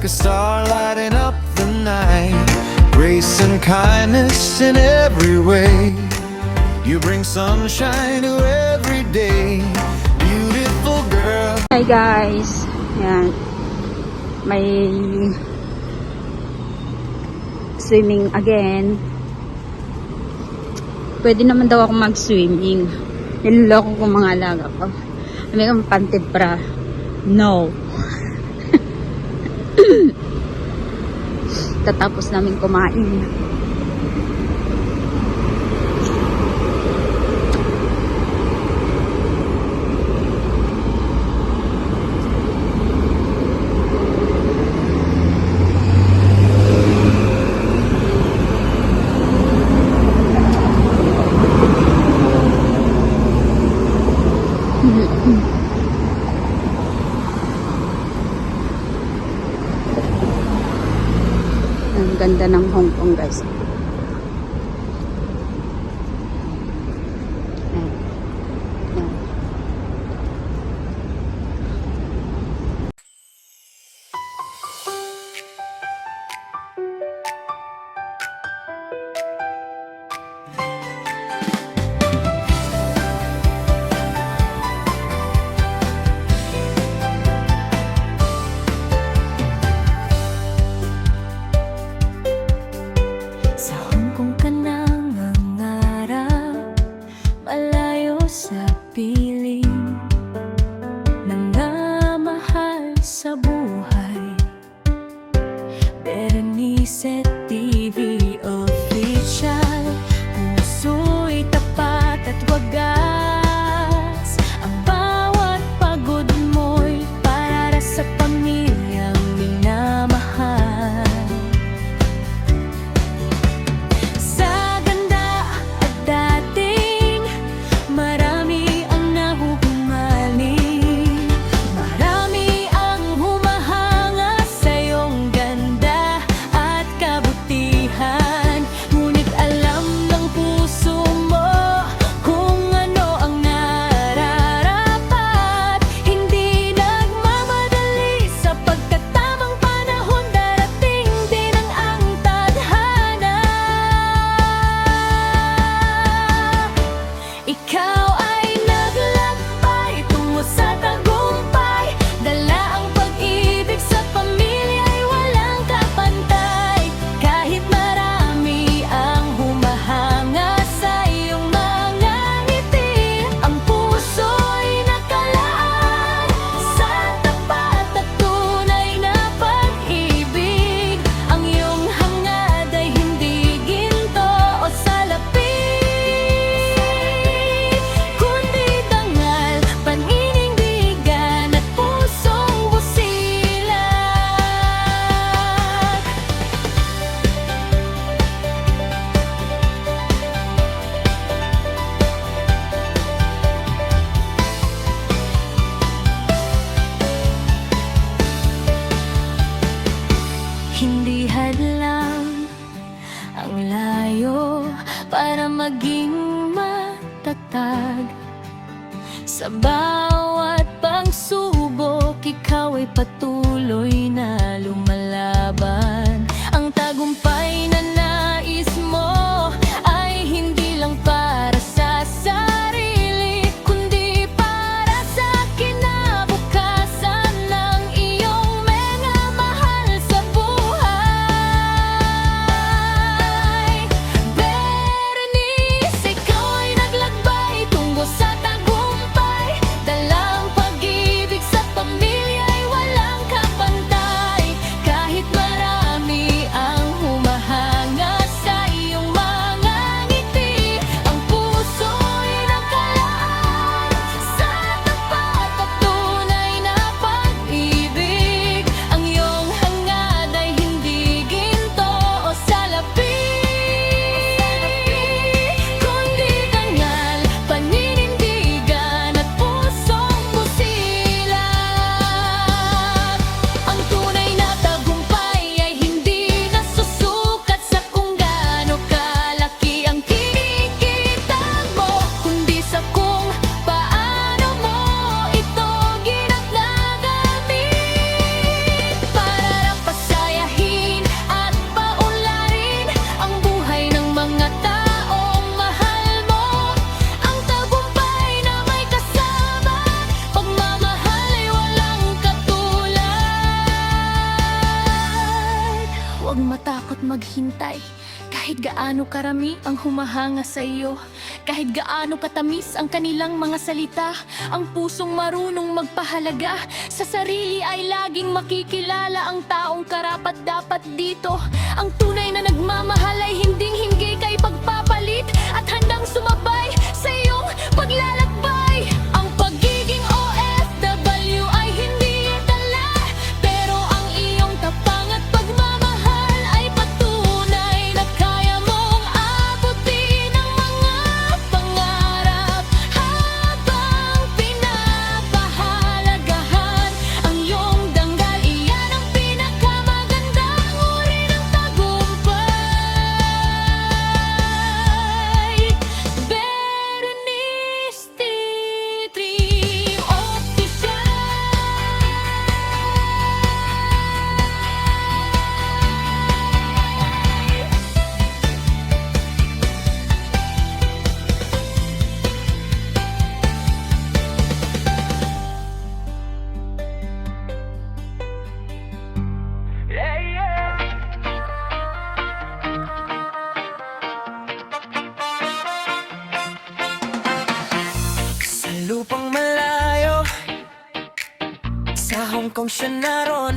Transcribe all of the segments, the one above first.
like a star lighting up the night. Grace and kindness in every way. You bring sunshine to every day. Beautiful girl. Hi guys. Yan. May swimming again. Pwede naman daw ako mag-swimming. Niloloko ko mga alaga ko. May kang panted pra. No. Tatapos namin kumain. Ang ganda ng Hong Kong guys. Berenice TV Official. Puso'y tapat at wagas. Ang bawat pagod mo'y para sa pamilyang minamahal. Sa ganda at dating, marami ang nahuhumaling. Marami ang humahanga sa iyong ganda at kabutihan. Ngunit alam ng puso mo kung ano ang nararapat. Hindi nagmamadali sapagkat tamang panahon darating din ang tadhana. Ikaw ay naglakbay tungo sa tagumpay. Dala ang pag-ibig sa pamilya ay walang kapantay. Kahit marami ang humahanga sa iyong mga ngiti, ang puso'y nakalaan sa tapat at tunay na pag-ibig. Ang iyong hangad ay hindi ginto o salapi, kundi dangal, paninindigan at pusong busilak. Hindi hadlang ang layo para maging matatag. Sa bawat pagsubok, ikaw ay patuloy na lumalaban. Ang tagumpay na nais mo ay hindi lang para sa sarili, kundi para sa kinabukasan ng iyong mga mahal sa buhay. Berenice, ikaw ay naglakbay tungo sa tagumpay. Dalang pag-ibig sa pamilya ay walang kapantay. Kahit gaano karami ang humahanga sa iyo, kahit gaano katamis ang kanilang mga salita, ang pusong marunong magpahalaga sa sarili ay laging makikilala ang taong karapat-dapat dito. Ang tunay na nagmamahal ay hinding-hindi kay pagpapalit at handang sumabay sa iyong paglalakbay. Ang pagiging OFW ay hindi dala, pero ang iyong tapang at pagmamahal ay patunay na kaya mong abutin ang mga pangarap habang pinapahalagahan ang iyong danggal. Iyan ang pinakamagandang uri ng tagumpay. Berenice Dream Official. Sa lupang malayo, sa Hong Kong siya naroon.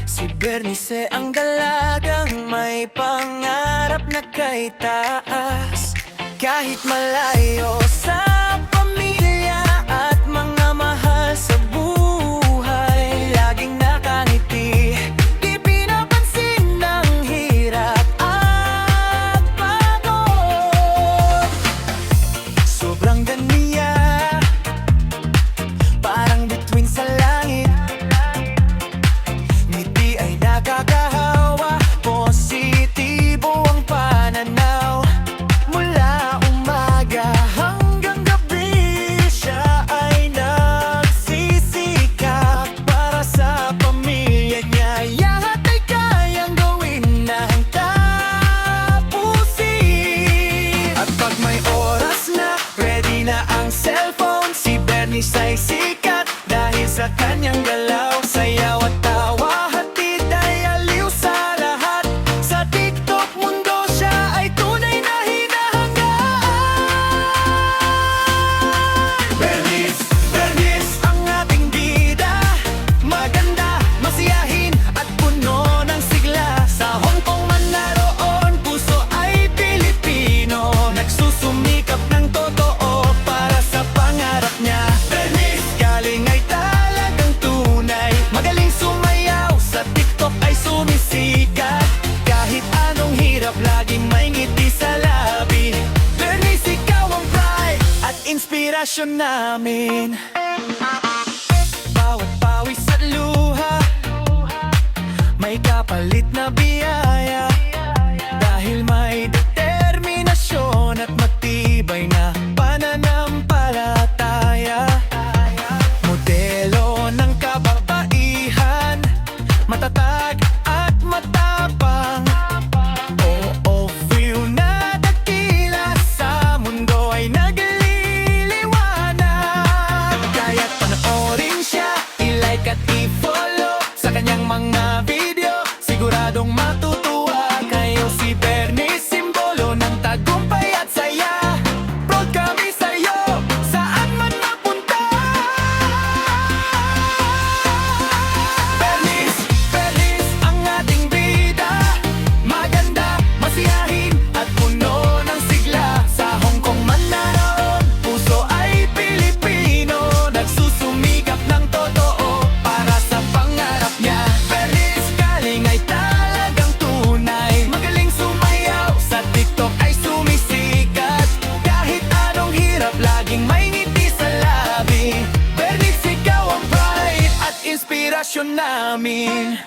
Si Bernice ang dalagang may pangarap na kay taas. Kahit malayo sa pamilya at mga mahal sa buhay, laging nakangiti, di pinapansin ng hirap at pagod. Sobrang ganiya, parang bituin sa langit. Ngiti ay nakakahawa, positibo ang pananaw. Mula umaga hanggang gabi, siya ay nagsisikap para sa pamilya niya. Lahat ay kayang gawin ng tapusin. At pag may oras na, ready na ang cellphone, si Bernice ay sikat dahil sa kanyang galaw. Sayaw at tawa, hatid ay aliw sa lahat. Sa TikTok mundo siya ay tunay na hinahangaan. Bernice, Bernice ang ating bida, maganda, masiyahin at puno ng sigla. Sa Hong Kong man naroon, puso ay Pilipino, nagsusumikap ng totoo para sa pangarap niya. Bernice, galing ay talagang tunay, magaling sumayaw, sa TikTok ay sumisikat. Kahit anong hirap, laging may ngiti sa labi. Bernice, ikaw ang pride at inspirasyon namin. Bawat pawis at luha, may kapalit na biyaya. Dahil may determinasyon at matibay na pananampalataya. Modelo ng kababaihan, matatag at matapang. Oo, feel na dakila sa mundo ay nagliliwanag. Kaya't panoorin siya, i-like at i-follow sa kanyang mga video. Siguradong matutuwa kayo. Si Bernice, simbolo ng tagumpay at saya. Proud kami sa'yo, saan man napunta. Bernice, Bernice ang ating bida, maganda, masiyahin at puno ng sigla. Sa Hong Kong man naroon, puso ay Pilipino, nagsusumikap ng totoo para sa pangarap niya. Bernice, galing ay talagang tunay, magaling sumayaw, sa TikTok ay sumisikat. Kahit anong hirap, laging may ngiti sa labi. Bernice, ikaw ang pride at inspirasyon namin.